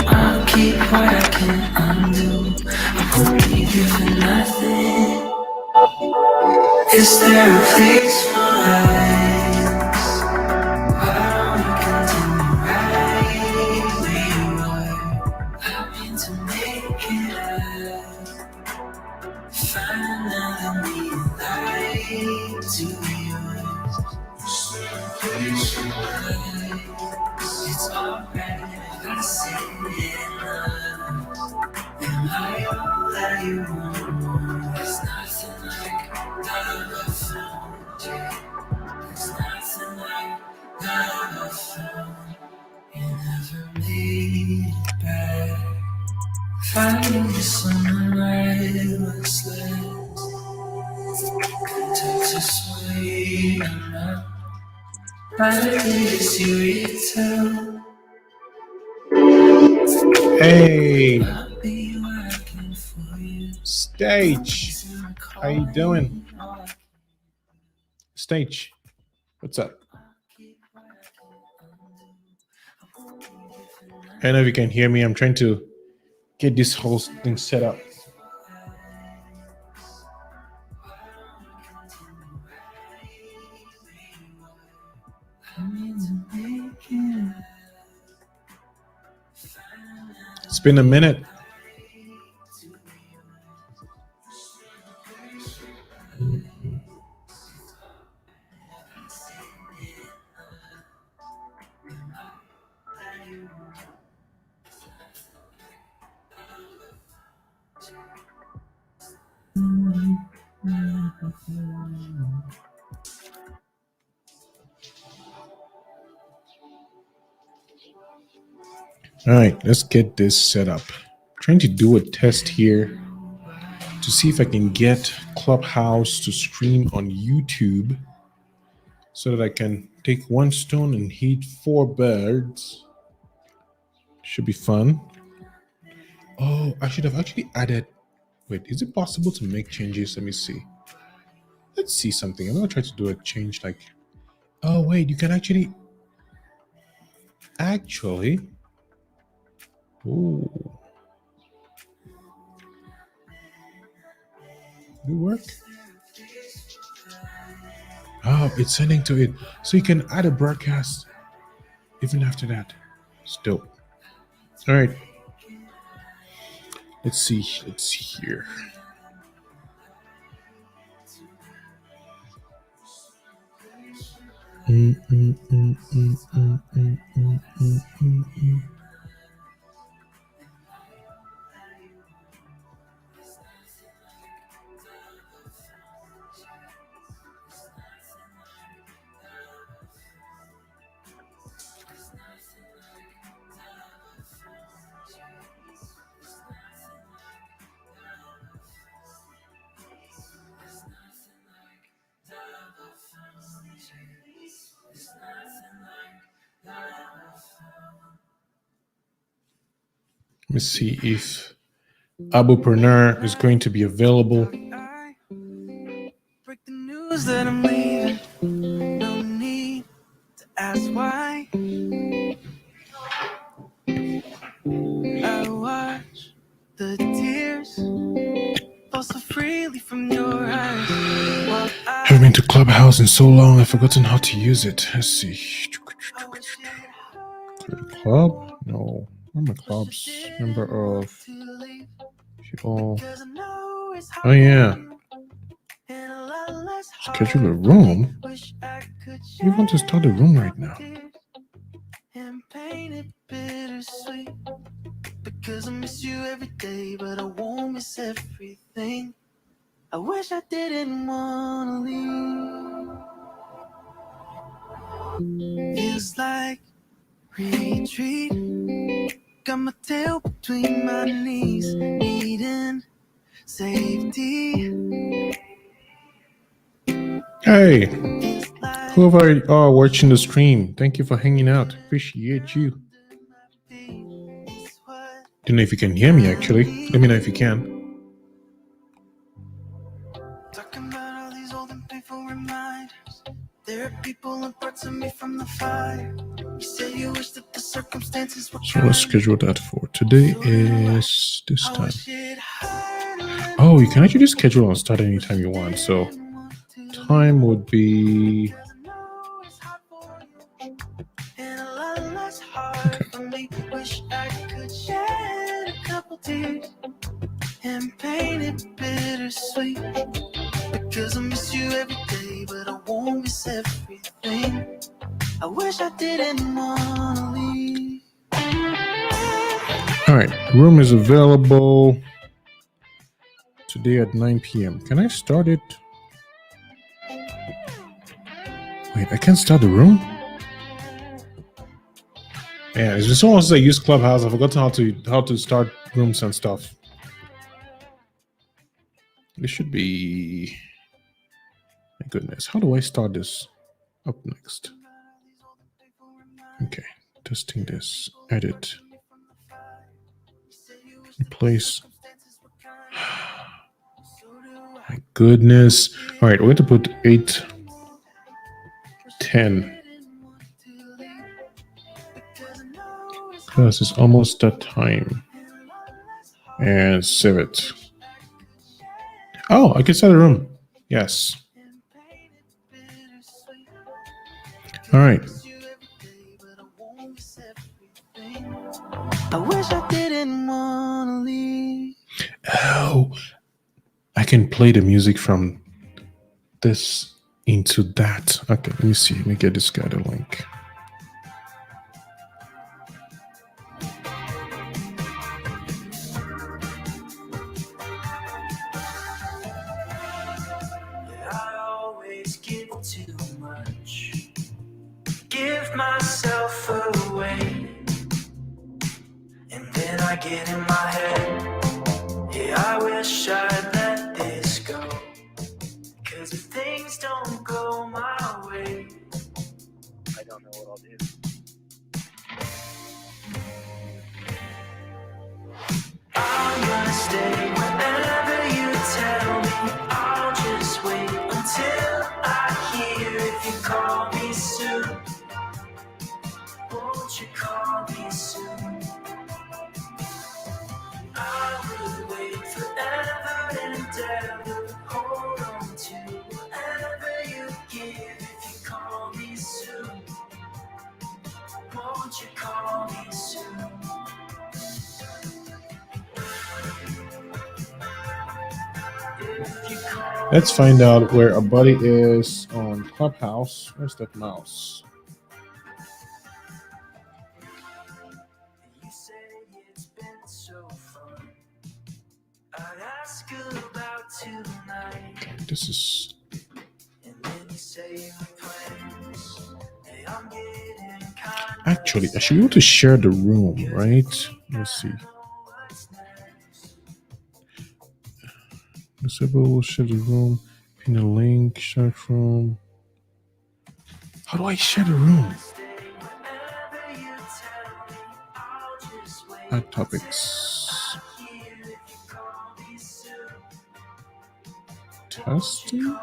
I'll keep what I can undo. I won't leave you for nothing. Is there a place for us? Why don't we continue right where you are? I mean to make it up. Find another me light to be yours. Is there a place for us? It's alright if I say it. Am I all that you want? There's nothing like love I found. There's nothing like love I found. You never made it back. Finding you someone right was less. Took to sway enough. By the days you return. Hey. Stage, how you doing? Stage, what's up? I don't know if you can hear me. I'm trying to get this whole thing set up. It's been a minute. All right, let's get this set up. I'm trying to do a test here to see if I can get Clubhouse to stream on YouTube so that I can take one stone and hit 4 birds. Should be fun. Oh, I should have actually added. Wait, is it possible to make changes? Let me see. Let's see something. I'm gonna try to do a change like. Oh wait, you can actually. Ooh. Did it work? Oh, it's sending to it. So you can add a broadcast even after that. It's dope. All right. Let's see here. Let me see if Abupreneur is going to be available. Break the news that I'm leaving. No need to ask why. I watch the tears fall so freely from your eyes. I haven't been to Clubhouse in so long, I've forgotten how to use it. Let's see. Club? No. I'm a club's member of people. Oh yeah. Schedule a room? We want to start a room right now. Because I miss you every day, but I won't miss everything. I wish I didn't wanna leave. Feels like retreat. Got my tail between my knees, needing safety. Hey, Whoever you are watching the stream, thank you for hanging out. Appreciate you. Don't know if you can hear me actually. Let me know if you can. Talking about all these old and painful reminders. There are people and parts of me from the fire. You say you wish that the circumstances were so let's schedule that for today is this time. Oh, you can actually just schedule and start anytime you want. So time would be okay. Wish I could shed a couple tears and paint it bittersweet. Because I miss you every day, but I won't miss everything. I wish I didn't wanna leave. All right, room is available today at 9 p.m. Can I start it? Wait, I can't start the room? Yeah, it's just so long as I use Clubhouse, I forgot how to start rooms and stuff. This should be... My goodness, how do I start this? Up next. Okay, testing this. Edit. Replace. My goodness. All right, we're going to put 8:10. Because it's almost that time. And save it. Oh, I can set a room. Yes. All right. I wish I didn't wanna leave. Oh, I can play the music from this into that. Okay, let me see. Let me get this guy the link. I always give too much, give myself away, and then I get in my head. Yeah, I wish I'd let this go, 'cause if things don't go my way, I don't know what I'll do. I'm gonna stay wherever you tell me. I'll just wait until I hear if you call me soon. Won't you call me soon? I will wait forever and ever. Hold on to whatever you give if you call me soon. Won't you call me soon? Let's find out where a buddy is on Clubhouse. Where's that mouse? You say it's been so fun. I'd ask about tonight. This is... And then you say my plans. Hey, I'm getting kind. Actually, I should be able to share the room, right? Let's see. Disable, share the room, pin a link, share room. How do I share the room? Add topics. Testing?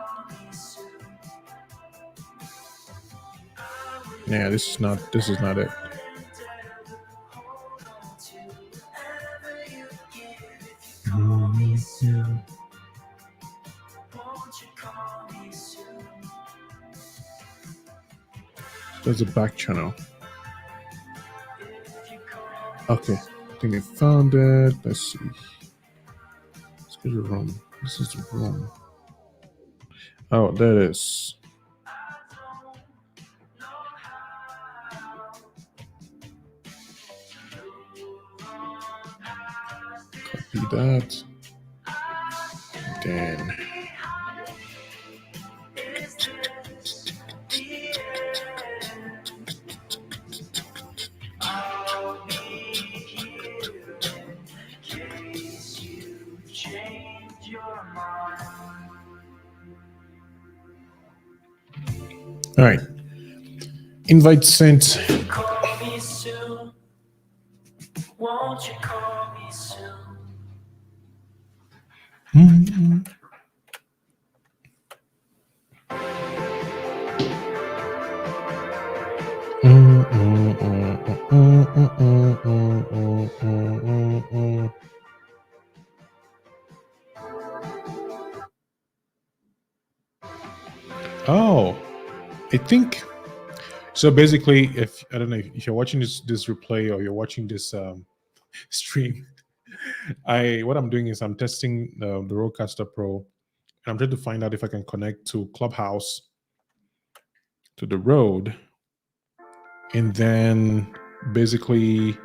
Yeah, this is not it. Mm-hmm. There's a back channel. Okay, I think I found it. Let's see. Let's go to the room. This is the room. Oh, there it is. Copy that. Then. All right. Invite sent. Call me soon. Won't you call me soon? Oh, I think so. Basically, if I don't know if you're watching this replay or you're watching this stream, what I'm doing is I'm testing the Rodecaster Pro, and I'm trying to find out if I can connect to Clubhouse to the Rode, and then basically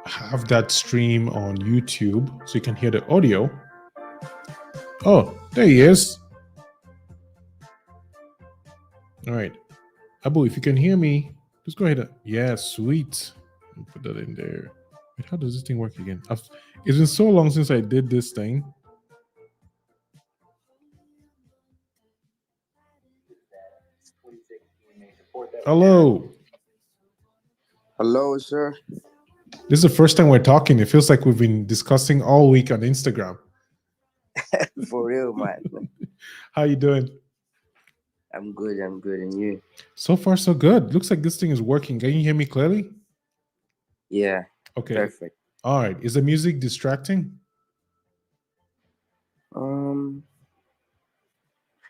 have that stream on YouTube so you can hear the audio. Oh, there he is. All right. Abu, if you can hear me, just go ahead. Yeah, sweet. Put that in there. Wait, how does this thing work again? It's been so long since I did this thing. Hello. Hello, sir. This is the first time we're talking. It feels like we've been discussing all week on Instagram. For real, man. How you doing? I'm good. And you? So far, so good. Looks like this thing is working. Can you hear me clearly? Yeah. Okay. Perfect. All right. Is the music distracting?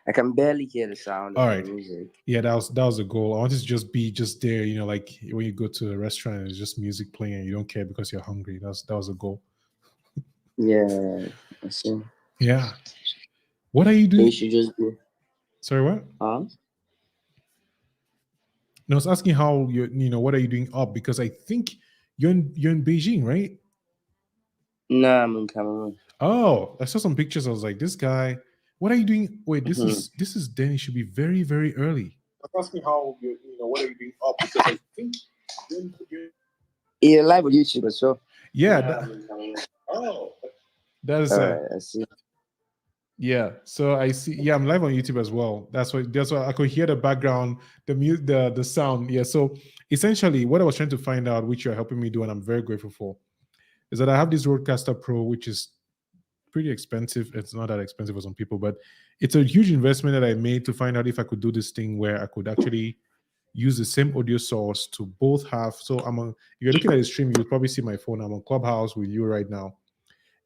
I can barely hear the sound of the music. Yeah, that was the goal. I want it to just be there, like when you go to a restaurant, it's just music playing and you don't care because you're hungry. That was the goal. Yeah, I see. Yeah. What are you doing? You should just be. Sorry, what? Huh? No, I was asking how what are you doing up? Because I think you're in Beijing, right? No, I'm in Cameroon. Oh, I saw some pictures. I was like, this guy. What are you doing? Wait, this is then it should be very, very early. I was asking how what are you doing up? Because I think you're live on YouTube as well. Yeah. That is. I see. Yeah, so I see. Yeah, I'm live on YouTube as well. That's why I could hear the background, the sound. Yeah, so essentially, what I was trying to find out, which you're helping me do, and I'm very grateful for, is that I have this Rodecaster Pro, which is pretty expensive. It's not that expensive for some people, but it's a huge investment that I made to find out if I could do this thing where I could actually use the same audio source to both have. So if you're looking at the stream, you'll probably see my phone. I'm on Clubhouse with you right now.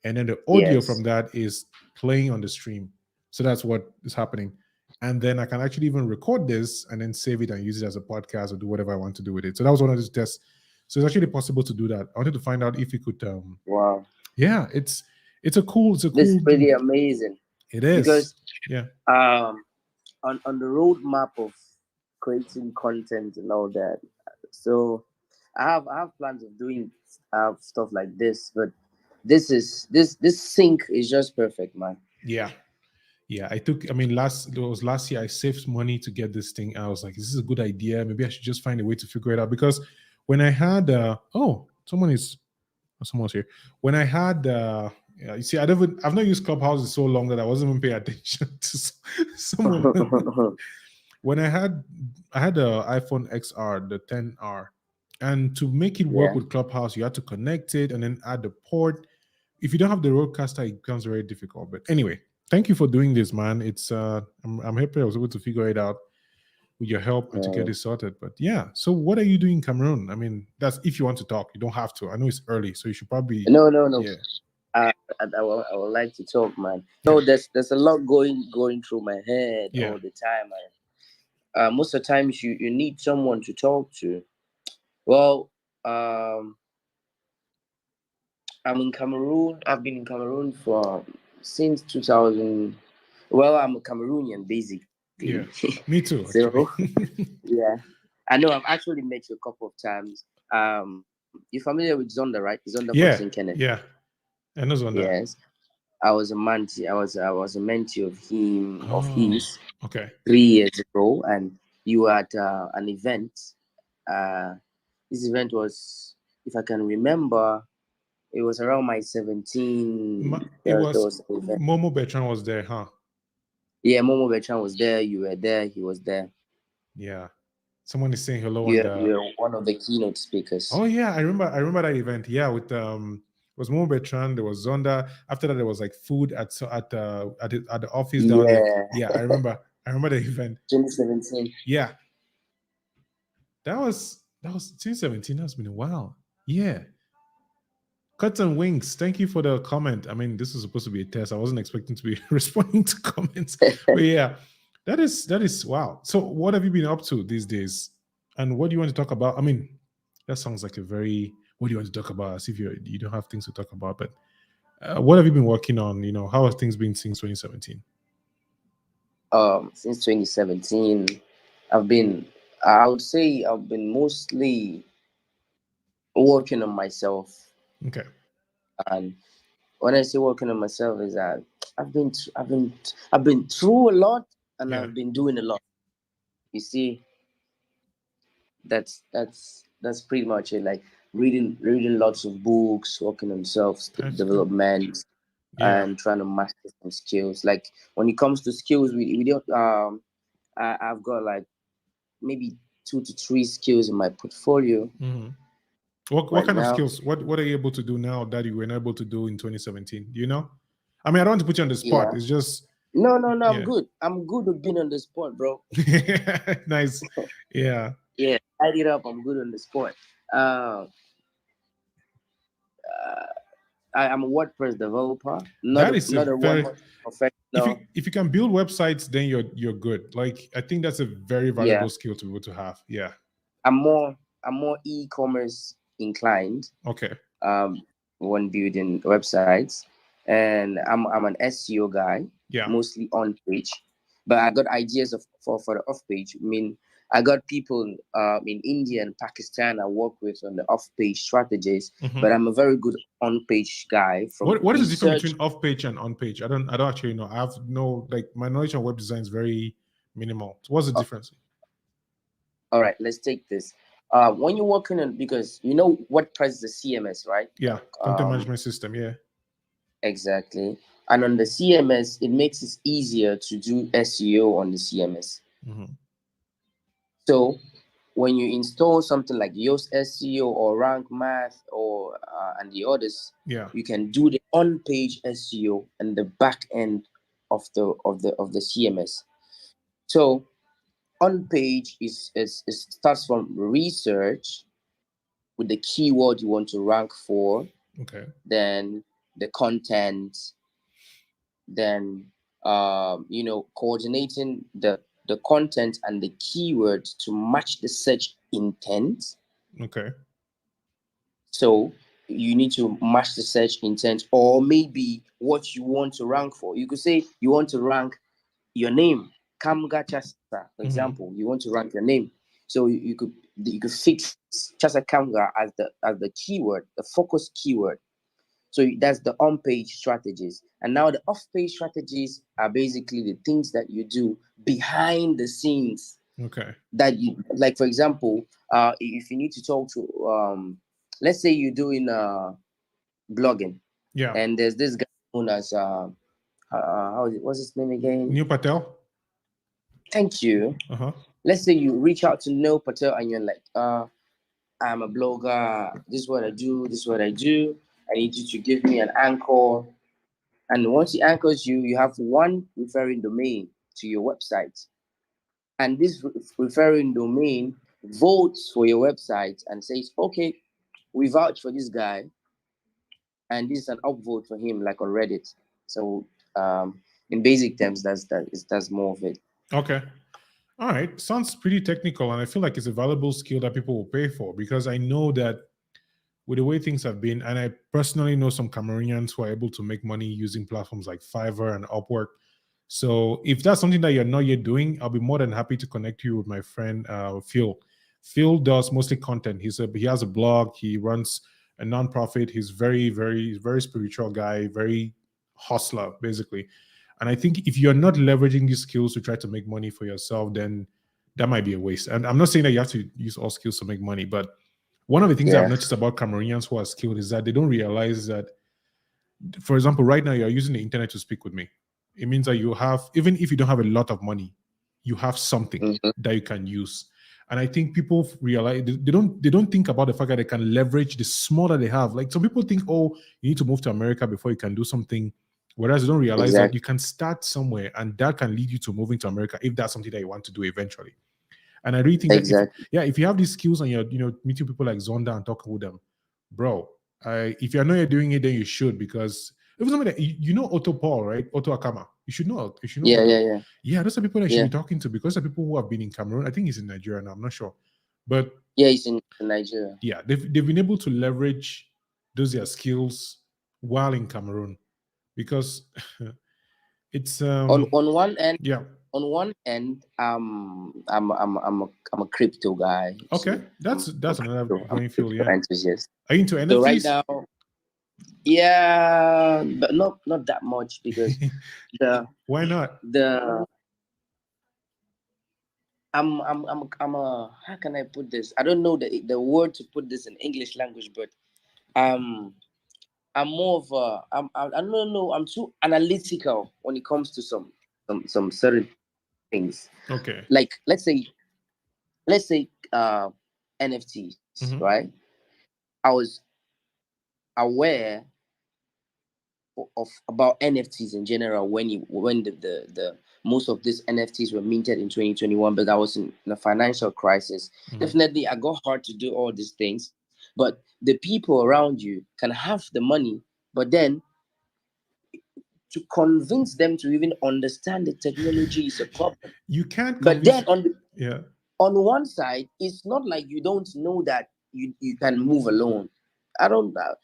And then the audio from that is playing on the stream. So that's what is happening. And then I can actually even record this and then save it and use it as a podcast or do whatever I want to do with it. So that was one of those tests. So it's actually possible to do that. I wanted to find out if you could. Wow. Yeah, it's a cool. This is pretty amazing. It is. Because yeah. On the roadmap of creating content and all that, so I have plans of doing stuff like this, but this sync is just perfect, man. Yeah. Last year I saved money to get this thing. I was like, this is a good idea. Maybe I should just find a way to figure it out. Because when I had someone's here. When I had you see, I've not used Clubhouse in so long that I wasn't even paying attention to someone. When I had the iPhone XR, the 10R, and to make it work with Clubhouse, you had to connect it and then add the port. If you don't have the Rodecaster, it becomes very difficult. But anyway, thank you for doing this, man. It's I'm happy I was able to figure it out with your help and to get it sorted. But yeah, so what are you doing in Cameroon? I mean, that's if you want to talk. You don't have to. I know it's early, so you should probably. No. Yeah. I would like to talk, man. No, there's a lot going through my head all the time. Most of the times you need someone to talk to. Well, I'm in Cameroon. I've been in Cameroon since 2000. Well, I'm a Cameroonian, basically. Yeah, me too. So, yeah, I know I've actually met you a couple of times. You're familiar with Zonda, right? Zonda Boxing Kenneth. Yeah, I know Zonda. Yes, I was a mentee. I was a mentee of him of his. Okay. 3 years ago, and you were at an event. This event was, if I can remember, it was around my 17. It was Momo Bertrand was there, huh? Yeah, Momo Bertrand was there. You were there. He was there. Yeah. Someone is saying hello on the. You're one of the keynote speakers. Oh yeah, I remember that event. Yeah, with it was Momo Bertrand. There was Zonda. After that, there was like food at the office down there. Yeah, I remember the event. 2017. Yeah, that was 2017. That's been a while. Yeah. Cuts and Wings, thank you for the comment. I mean, this is supposed to be a test. I wasn't expecting to be responding to comments. But yeah, that is wow. So what have you been up to these days? And what do you want to talk about? I mean, that sounds like a very, what do you want to talk about? As if you don't have things to talk about. But what have you been working on? You know, how have things been since 2017? Since 2017, I would say I've been mostly working on myself. Okay. And when I say working on myself, is that I've been through a lot, and I've been doing a lot. You see, that's pretty much it. Like reading lots of books, working on self development, and trying to master some skills. Like when it comes to skills, we don't. I've got like maybe 2 to 3 skills in my portfolio. Mm-hmm. What kind of skills? What are you able to do now that you were not able to do in 2017? Do you know? I mean, I don't want to put you on the spot. Yeah. It's just no. I'm good. I'm good with being on the spot, bro. Nice. Yeah. Yeah, light it up. I'm good on the spot. I'm a WordPress developer. Not a very professional. If you can build websites, then you're good. Like I think that's a very valuable skill to be able to have. Yeah. I'm more e-commerce inclined. Okay. When building websites, and I'm an SEO guy. Yeah. Mostly on page, but I got ideas for the off page. I mean, I got people in India and Pakistan I work with on the off page strategies, but I'm a very good on page guy. What is the difference between off page and on page? I don't actually know. I have no, like, my knowledge on web design is very minimal. So what's the difference? All right, let's take this. When you're working on, because you know WordPress is the CMS, right? Yeah, content management system. Yeah, exactly. And on the CMS, it makes it easier to do SEO on the CMS. So when you install something like Yoast SEO or Rank Math or and the others, you can do the on-page SEO and the back end of the CMS. So on-page is starts from research with the keyword you want to rank for. Okay. Then the content. Then coordinating the content and the keywords to match the search intent. Okay. So you need to match the search intent, or maybe what you want to rank for. You could say you want to rank your name, Kamga Chasa, for example. You want to rank your name, so you could fix Chasa Kamga as the keyword, the focus keyword. So that's the on-page strategies. And now the off-page strategies are basically the things that you do behind the scenes. Okay. That you, like, for example, if you need to talk to, let's say you're doing blogging. Yeah. And there's this guy known as, what's his name again? Neil Patel. Thank you. Let's say you reach out to Neil Patel and you're like, I'm a blogger. This is what I do. This is what I do. I need you to give me an anchor. And once he anchors you, you have one referring domain to your website. And this referring domain votes for your website and says, okay, we vouch for this guy. And this is an upvote for him, like on Reddit. So in basic terms, that's more of it. Okay. All right. Sounds pretty technical. And I feel like it's a valuable skill that people will pay for, because I know that with the way things have been, and I personally know some Cameroonians who are able to make money using platforms like Fiverr and Upwork. So if that's something that you're not yet doing, I'll be more than happy to connect you with my friend Phil. Phil does mostly content. He has a blog. He runs a nonprofit. He's very, very, very spiritual guy, very hustler, basically. And I think if you're not leveraging these skills to try to make money for yourself, then that might be a waste. And I'm not saying that you have to use all skills to make money, but one of the things I've noticed about Cameroonians who are skilled is that they don't realize that, for example, right now you're using the internet to speak with me. It means that you have, even if you don't have a lot of money, you have something that you can use. And I think people realize they don't think about the fact that they can leverage the small that they have. Like some people think, oh, you need to move to America before you can do something, whereas they don't realize that you can start somewhere, and that can lead you to moving to America if that's something that you want to do eventually. And I really think that if you have these skills and you're meeting people like Zonda and talking with them, bro, if you know you're doing it, then you should, because even somebody that, Otto Paul, right? Otto Akama. You should know. Yeah, those are people that you should be talking to, because those are people who have been in Cameroon. I think he's in Nigeria now. I'm not sure, but he's in Nigeria. Yeah, they've been able to leverage those their skills while in Cameroon, because it's on one end. Yeah. On one end, I'm a crypto guy. Okay, so that's another growing field. Yeah, enthusiast. Are you into NFTs? So right now, yeah, but not that much, because why not? I'm a, how can I put this? I don't know the word to put this in English language, but I'm more of a I don't know, I'm too analytical when it comes to some certain things. Okay. Like let's say NFTs, right? I was aware of about NFTs in general when the most of these NFTs were minted in 2021, but I was in a financial crisis. Definitely, I got hard to do all these things, but the people around you can have the money, but then to convince them to even understand the technology is a problem. You can't. But then on one side, it's not like you don't know that you can move alone. I don't know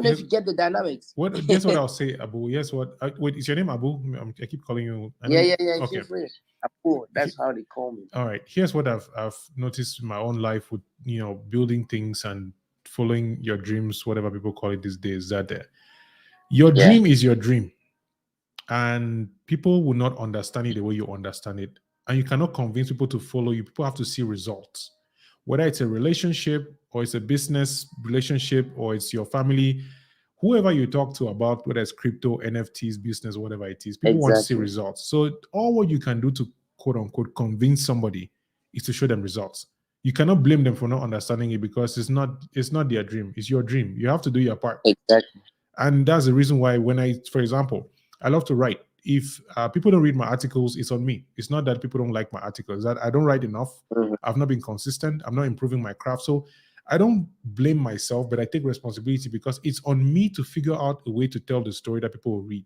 if you get the dynamics. Guess what I'll say, Abu? Yes, what? Wait, is your name Abu? I keep calling you. Yeah. Okay. Abu, that's how they call me. All right. Here's what I've noticed in my own life with building things and following your dreams, whatever people call it these days. That your dream is your dream, and people will not understand it the way you understand it, and you cannot convince people to follow you. People have to see results. Whether it's a relationship or it's a business relationship or it's your family, whoever you talk to about whether it's crypto, NFTs, business, whatever it is, people want to see results. So all what you can do to quote unquote convince somebody is to show them results. You cannot blame them for not understanding it, because it's not their dream. It's your dream. You have to do your part. Exactly. And that's the reason why for example, I love to write. If people don't read my articles, it's on me. It's not that people don't like my articles, that I don't write enough. I've not been consistent. I'm not improving my craft. So I don't blame myself, but I take responsibility, because it's on me to figure out a way to tell the story that people will read.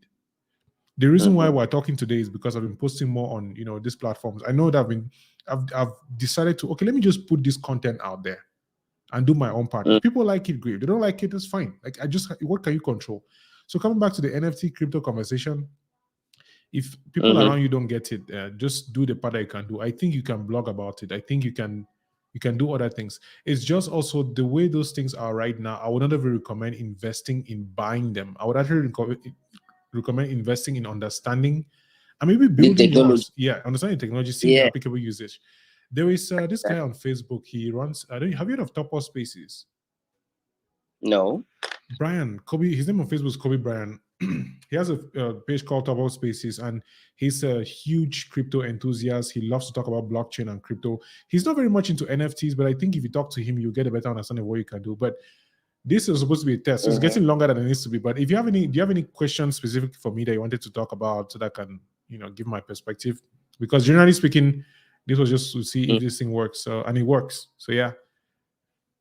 The reason why we're talking today is because I've been posting more on these platforms. I know that I've decided to, okay, let me just put this content out there and do my own part. If people like it, great. If they don't like it, that's fine. Like what can you control? So coming back to the NFT crypto conversation, if people around you don't get it, just do the part that you can do. I think you can blog about it. I think you can do other things. It's just also the way those things are right now. I would not ever recommend investing in buying them. I would actually recommend investing in understanding and maybe building more. Understanding technology, seeing the applicable usage. There is this guy on Facebook. He runs. Have you heard of Top Up Spaces? No. Brian Kobe. His name on Facebook is Kobe Brian. He has a page called Top Up Spaces, and he's a huge crypto enthusiast. He loves to talk about blockchain and crypto. He's not very much into NFTs, but I think if you talk to him, you'll get a better understanding of what you can do. But this is supposed to be a test, so it's getting longer than it needs to be. But if you have do you have any questions specific for me that you wanted to talk about, so that I can give my perspective? Because generally speaking, this was just to see if this thing works, and it works. So yeah.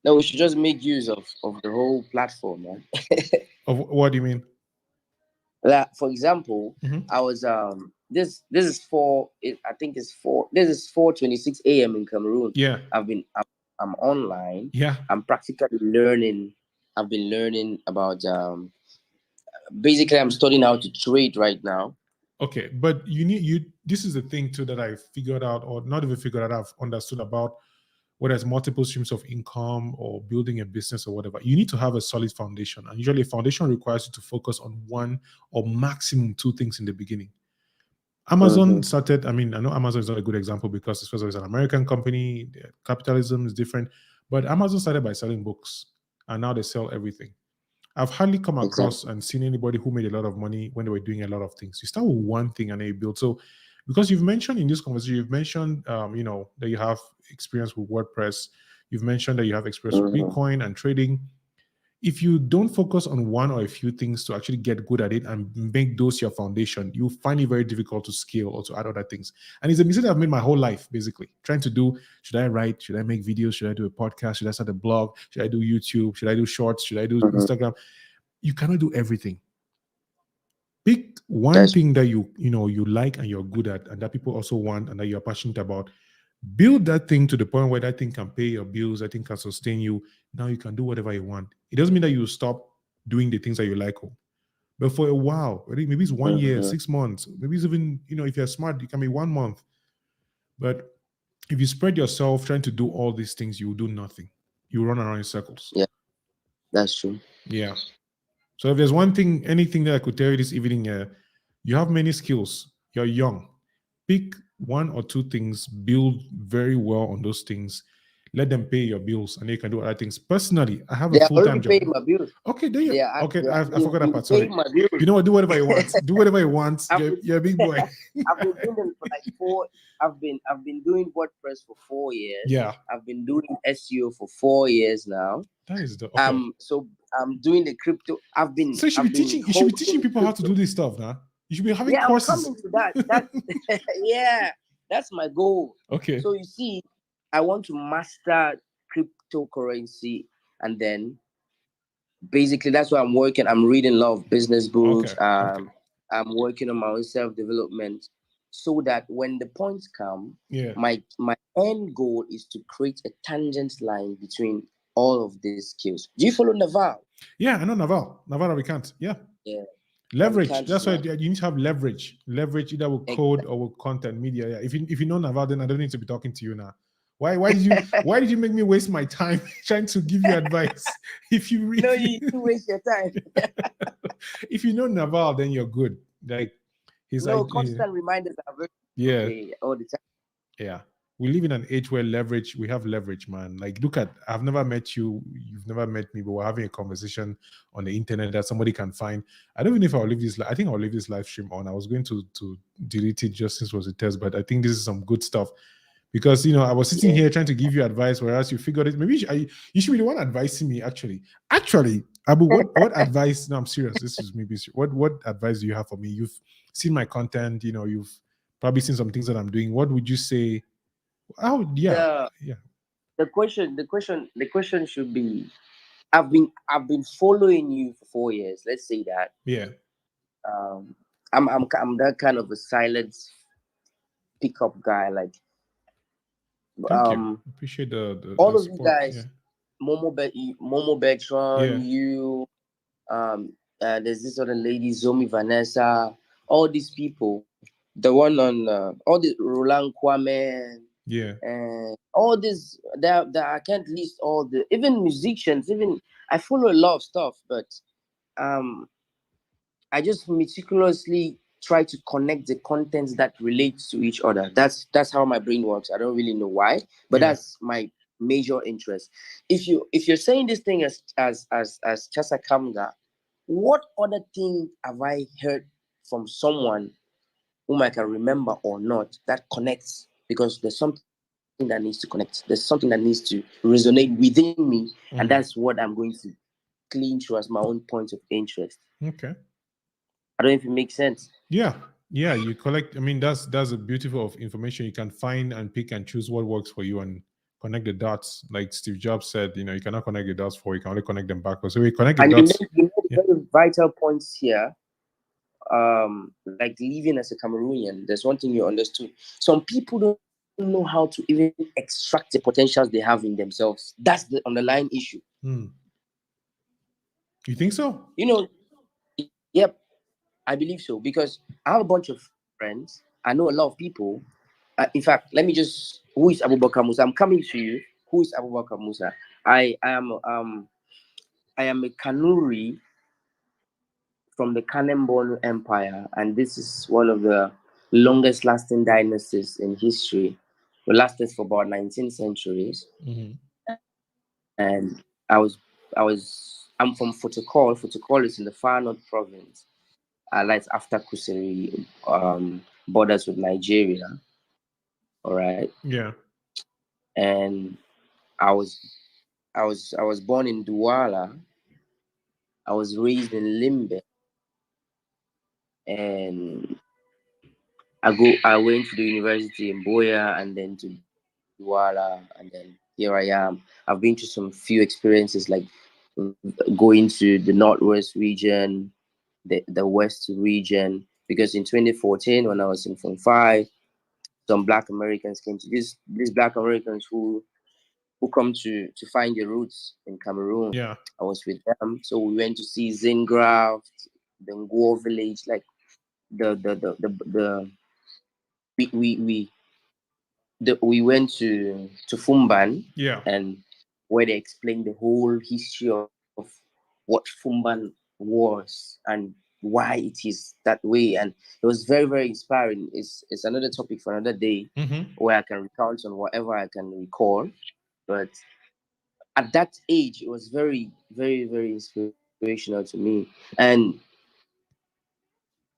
No, we should just make use of the whole platform, man. Of what do you mean? For example, I was this is I think it's 4:26 a.m. in Cameroon. Yeah. I'm online. Yeah. I'm practically learning. I've been learning about basically I'm studying how to trade right now. Okay, but this is the thing too that I figured out, or not even figured out, I've understood about whether it's multiple streams of income or building a business or whatever. You need to have a solid foundation. And usually a foundation requires you to focus on one or maximum two things in the beginning. Amazon started, I know Amazon is not a good example because it's an American company, capitalism is different, but Amazon started by selling books and now they sell everything. I've hardly come across and seen anybody who made a lot of money when they were doing a lot of things. You start with one thing and then you build. So, because you've mentioned in this conversation, you've mentioned, that you have experience with WordPress. You've mentioned that you have experience with Bitcoin and trading. If you don't focus on one or a few things to actually get good at it and make those your foundation, you find it very difficult to scale or to add other things. And it's a mistake I've made my whole life, basically. Trying to do, should I write? Should I make videos? Should I do a podcast? Should I start a blog? Should I do YouTube? Should I do shorts? Should I do Instagram? You cannot do everything. Pick one thing that you like and you're good at and that people also want and that you're passionate about. Build that thing to the point where that thing can pay your bills, that thing can sustain you. Now you can do whatever you want. It doesn't mean that you stop doing the things that you like. But for a while, maybe it's 1 year, 6 months, maybe it's even, if you're smart, it can be 1 month. But if you spread yourself trying to do all these things, you will do nothing. You run around in circles. Yeah, that's true. Yeah. So if there's one thing, anything that I could tell you this evening, you have many skills. You're young. Pick one or two things, build very well on those things, let them pay your bills, and you can do other things. Personally, I have a full-time job. They already paid my bills. Okay, there you go. Okay, I forgot that part. Sorry. You know what? Do whatever you want. Do whatever you want. You're a big boy. I've been doing them for like 4. I've been doing WordPress for 4 years. Yeah. I've been doing SEO for 4 years now. That is the okay. So I'm doing the crypto. So you should be teaching. You should be teaching people how to do this stuff now. You should be having courses. I'm coming to that. Yeah, that's my goal. Okay. So you see, I want to master cryptocurrency, and then basically that's why I'm working. I'm reading a lot of business books. Okay. I'm working on my own self-development, so that when the points come, my end goal is to create a tangent line between all of these skills. Do you follow Naval? Yeah, I know Naval. Naval we can't. Yeah. Yeah. Leverage. That's why you need to have leverage. Leverage either with code or with content media. Yeah. If you know Naval, then I don't need to be talking to you now. Why did you make me waste my time trying to give you advice? If you really... No, you waste your time. If you know Naval, then you're good. Like constant reminders are very all the time. Yeah. We live in an age where we have leverage, man. Like, I've never met you, you've never met me, but we're having a conversation on the internet that somebody can find. I don't even know if I'll leave this. I think I'll leave this live stream on. I was going to delete it just since it was a test, but I think this is some good stuff. Because, I was sitting here trying to give you advice, whereas you figured it. Maybe you should be the one advising me, actually. Actually, Abu, what advice? No, I'm serious. This is maybe what advice do you have for me? You've seen my content, you've probably seen some things that I'm doing. What would you say? Oh, yeah. The question should be, I've been following you for 4 years. Let's say that. Yeah. I'm that kind of a silent pickup guy. Like, thank you. Appreciate the all of support. you guys, Momo Bertram, you, there's this other lady, Zomi Vanessa, all these people, the one on all the Roland Kwame, and all this that I can't list all the, even musicians, even I follow a lot of stuff, but I just meticulously try to connect the contents that relates to each other. That's how my brain works. I don't really know why, but that's my major interest. If you're saying this thing as Chasa Kamga, what other thing have I heard from someone whom I can remember or not that connects? Because there's something that needs to connect. There's something that needs to resonate within me, and that's what I'm going to clean through as my own point of interest. Okay. I don't know if it makes sense. Yeah, you collect. I mean, that's a beautiful of information. You can find and pick and choose what works for you and connect the dots. Like Steve Jobs said, you cannot connect the dots you can only connect them backwards. So we connect the dots. You made very vital points here. Like living as a Cameroonian, there's one thing you understood. Some people don't know how to even extract the potentials they have in themselves. That's the underlying issue. You think so? Yep. I believe so, because I have a bunch of friends. I know a lot of people. In fact, let me just. Who is Abubakar Musa? I'm coming to you. Who is Abubakar Musa? I am a Kanuri from the Kanem-Borno Empire, and this is one of the longest-lasting dynasties in history. It lasted for about 19 centuries. And I I'm from Fotokol. Fotokol is in the far north province. Like after Kusiri, borders with Nigeria. All right. Yeah. And I was born in Douala. I was raised in Limbe, and I went to the university in Boya and then to Douala, and then here I am. I've been to some few experiences like going to the Northwest region, the West region, because in 2014 when I was in Form 5, some Black Americans came to these Black Americans who come to find their roots in Cameroon. Yeah. I was with them, so we went to see Zingraft, the Nguo village, like the we we went to Fumban, Yeah. and where they explained the whole history of what Fumban was and why it is that way, and it was very very inspiring. It's another topic for another day, where I can recount on whatever I can recall, but at that age it was very very very inspirational to me, and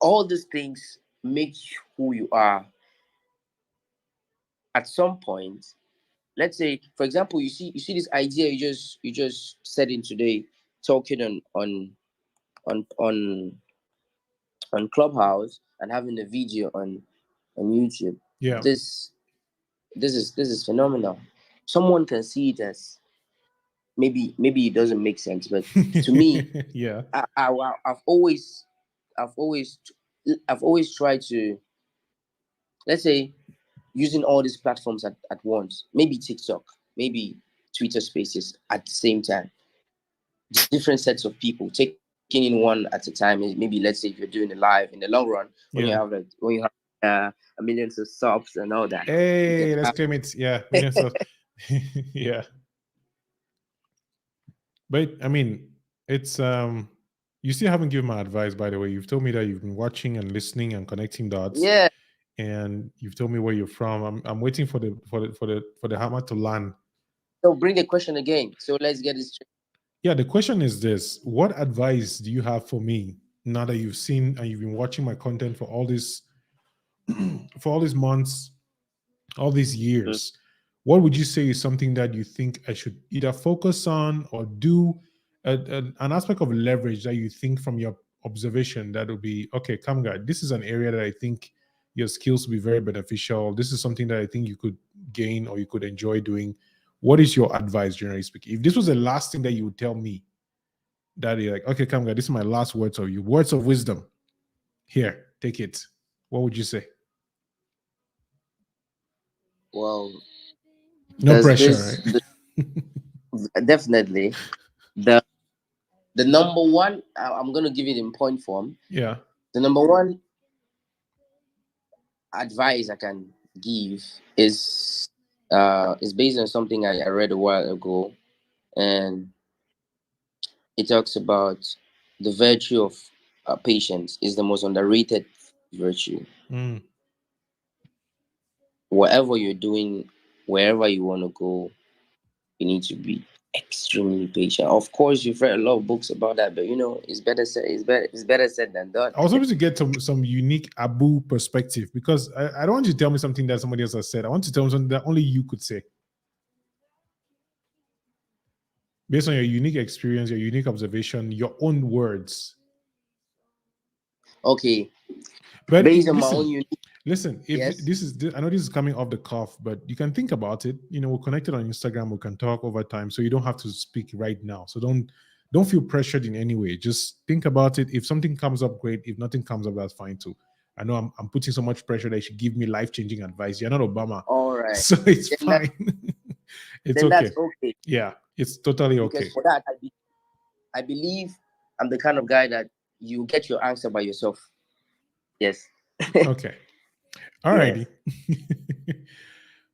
all these things make you who you are at some point. Let's say, for example, you see this idea you just said in today, talking on on on Clubhouse and having a video on YouTube. Yeah. This is phenomenal. Someone can see it as maybe it doesn't make sense, but to me, yeah. I've always I've always I've always tried to, let's say, using all these platforms at once. Maybe TikTok, maybe Twitter Spaces at the same time. Different sets of people taking in one at a time. Maybe let's say if you're doing a live, in the long run, when you have a millions of subs and all that. Hey, let's claim it. Yeah, millions of yeah. But I mean, it's you still haven't given my advice, by the way. You've told me that you've been watching and listening and connecting dots. Yeah. And you've told me where you're from. I'm waiting for the hammer to land. So bring the question again. So let's get this straight. Yeah, the question is this: what advice do you have for me now that you've seen and you've been watching my content for all these for all these months, all these years? What would you say is something that you think I should either focus on or do, an aspect of leverage that you think from your observation that would be, okay, come guy, this is an area that I think your skills will be very beneficial. This is something that I think you could gain or you could enjoy doing. What is your advice, generally speaking? If this was the last thing that you would tell me, that you're like, okay, come guy, this is my last words of you, words of wisdom. Here, take it. What would you say? Well, no pressure, right? Definitely. The number one, I'm gonna give it in point form. Yeah. The number one advice I can give is based on something I read a while ago, and it talks about the virtue of patience is the most underrated virtue. Whatever you're doing, wherever you want to go, you need to be extremely patient. Of course, you've read a lot of books about that, but it's better said. It's better said than done. I was hoping to get some unique Abu perspective, because I don't want you to tell me something that somebody else has said. I want to tell me something that only you could say, based on your unique experience, your unique observation, your own words. Okay. But based on my own unique. Listen, if Yes. this is, I know this is coming off the cuff, but you can think about it. We're connected on Instagram. We can talk over time, so you don't have to speak right now. So don't feel pressured in any way. Just think about it. If something comes up, great. If nothing comes up, that's fine too. I know I'm putting so much pressure that you should give me life-changing advice. You're not Obama. All right. So it's fine. It's okay. That's okay. Yeah, it's totally okay. Because for that, I believe I'm the kind of guy that you get your answer by yourself. Yes. Okay. All righty.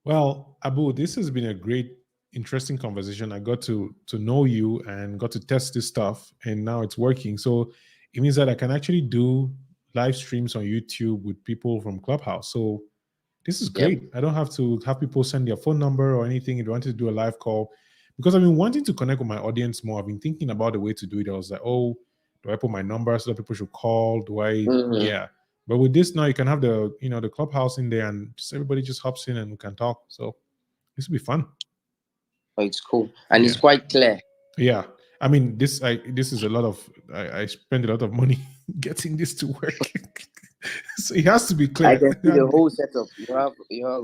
Well, Abu, this has been a great, interesting conversation. I got to know you and got to test this stuff, and now it's working. So it means that I can actually do live streams on YouTube with people from Clubhouse. So this is great. Yep. I don't have to have people send their phone number or anything. If you wanted to do a live call, because I've been wanting to connect with my audience more. I've been thinking about the way to do it. I was like, oh, do I put my number so that people should call? Do I? Yeah. But with this now, you can have the the Clubhouse in there, and just everybody just hops in and we can talk. So this will be fun. Oh, it's cool, and it's quite clear. Yeah, I mean, this is a lot of I spend a lot of money getting this to work, so it has to be clear. I can see the whole setup. You have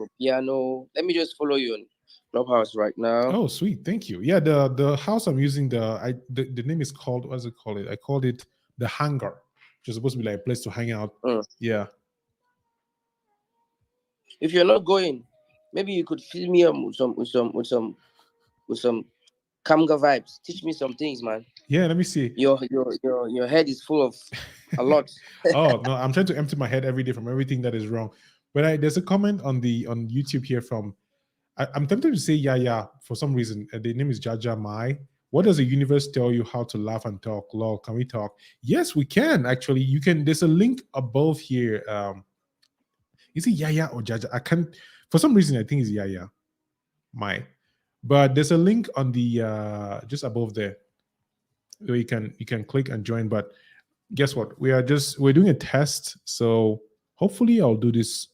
a piano. Let me just follow you on Clubhouse right now. Oh, sweet, thank you. Yeah, the house I'm using, the name is called, what's it called? I called it the Hangar, which is supposed to be like a place to hang out. Yeah. If you're not going, maybe you could fill me up with some Kamga vibes. Teach me some things, man. Yeah, let me see. Your head is full of a lot. Oh no, I'm trying to empty my head every day from everything that is wrong. But there's a comment on YouTube here from I'm tempted to say yeah for some reason. The name is Jaja Mai. What does the universe tell you how to laugh and talk? Lol, can we talk? Yes, we can actually. You can. There's a link above here. Is it Yaya or Jaja? I can't. For some reason, I think it's Yaya Mai. But there's a link on the just above there where you can click and join. But guess what? We're doing a test. So hopefully I'll do this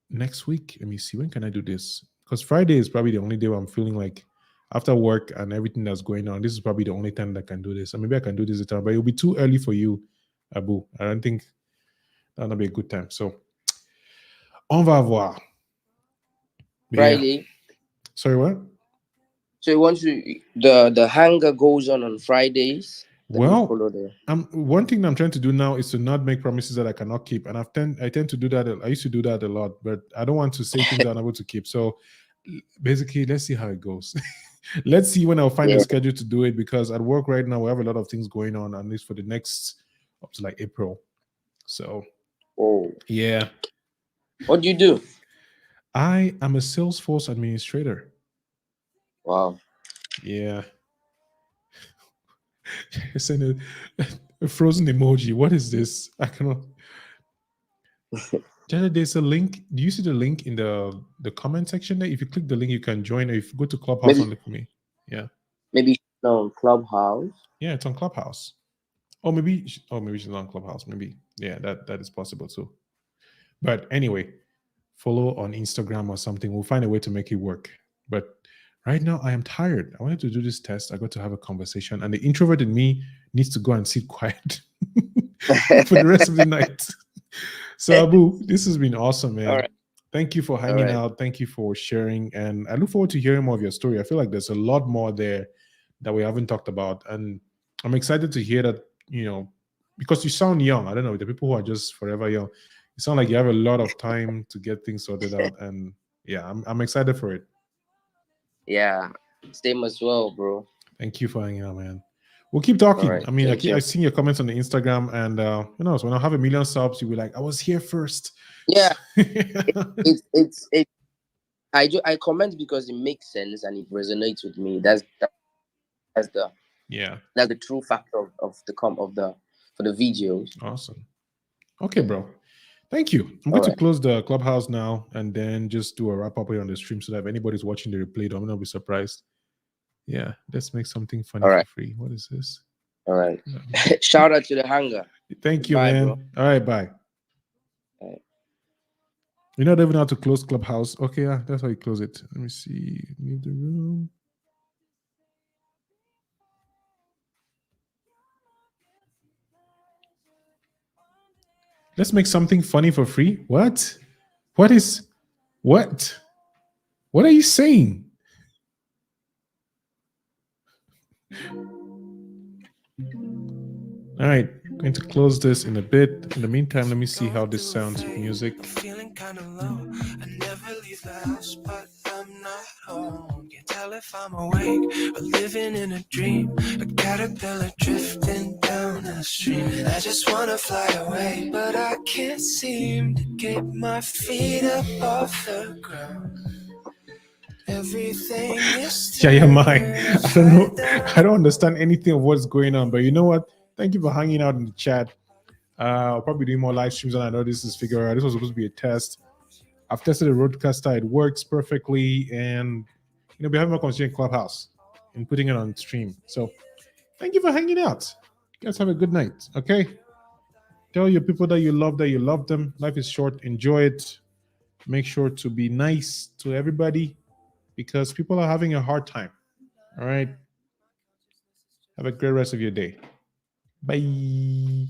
next week. Let me see, when can I do this? Because Friday is probably the only day where I'm feeling like after work and everything that's going on, this is probably the only time that I can do this. And maybe I can do this at time, but it'll be too early for you, Abu. I don't think that'll be a good time. So on va voir. Friday. Yeah. Sorry, what? So you want the hangar goes on Fridays. Well, one thing I'm trying to do now is to not make promises that I cannot keep, and I tend to do that. I used to do that a lot, but I don't want to say things that I'm able to keep. So basically, let's see how it goes. Let's see when I'll find a schedule to do it, because at work right now we have a lot of things going on, at least for the next up to like April. So, yeah. What do you do? I am a Salesforce administrator. Wow. Yeah. Send a frozen emoji. What is this? I cannot. There's a link. Do you see the link in the comment section there? If you click the link, you can join. Or if you go to Clubhouse and look for me. Yeah. Maybe she's on Clubhouse. Yeah, it's on Clubhouse. Maybe she's not on Clubhouse. Maybe. Yeah, that is possible too. But anyway, follow on Instagram or something. We'll find a way to make it work. But right now, I am tired. I wanted to do this test. I got to have a conversation, and the introvert in me needs to go and sit quiet for the rest of the night. So, Abu, this has been awesome, man. Right. Thank you for hanging out. Thank you for sharing, and I look forward to hearing more of your story. I feel like there's a lot more there that we haven't talked about, and I'm excited to hear that. Because you sound young. I don't know, the people who are just forever young. You sound like you have a lot of time to get things sorted out, and yeah, I'm excited for it. Yeah, same as well, bro. Thank you for hanging out, man. We'll keep talking. Right, I mean, I've seen your comments on the Instagram, and who knows, when I have 1 million subs, you'll be like, I was here first. Yeah. I comment because it makes sense and it resonates with me. That's the true factor for the videos. Awesome. Okay, bro. Thank you. I'm going to close the Clubhouse now and then just do a wrap up here on the stream so that if anybody's watching the replay, I'm not be surprised. Yeah, let's make something funny for free. What is this? All right. Shout out to the hangar. Thank you, man. Bro. All right, bye. All right. You don't even know how to close Clubhouse. Okay, yeah, that's how you close it. Let me see. Leave the room. Let's make something funny for free. What? What are you saying? All right, going to close this in a bit. In the meantime, let me see how this sounds with music. Feeling kind of low. I never leave the house, but I'm not home. Can't tell if I'm awake or living in a dream. A caterpillar drifting down the stream. I just wanna fly away, but I can't seem to get my feet up off the ground. Everything is yeah, mine. I don't know. I don't understand anything of what's going on, but you know what? Thank you for hanging out in the chat. I'll probably do more live streams, and I know this is figure out. This was supposed to be a test. I've tested the Rodecaster. It works perfectly, and we're having a conversation in Clubhouse. and putting it on stream. So thank you for hanging out. You guys have a good night. Okay. Tell your people that you love them. Life is short. Enjoy it. Make sure to be nice to everybody because people are having a hard time. All right. Have a great rest of your day. Bye.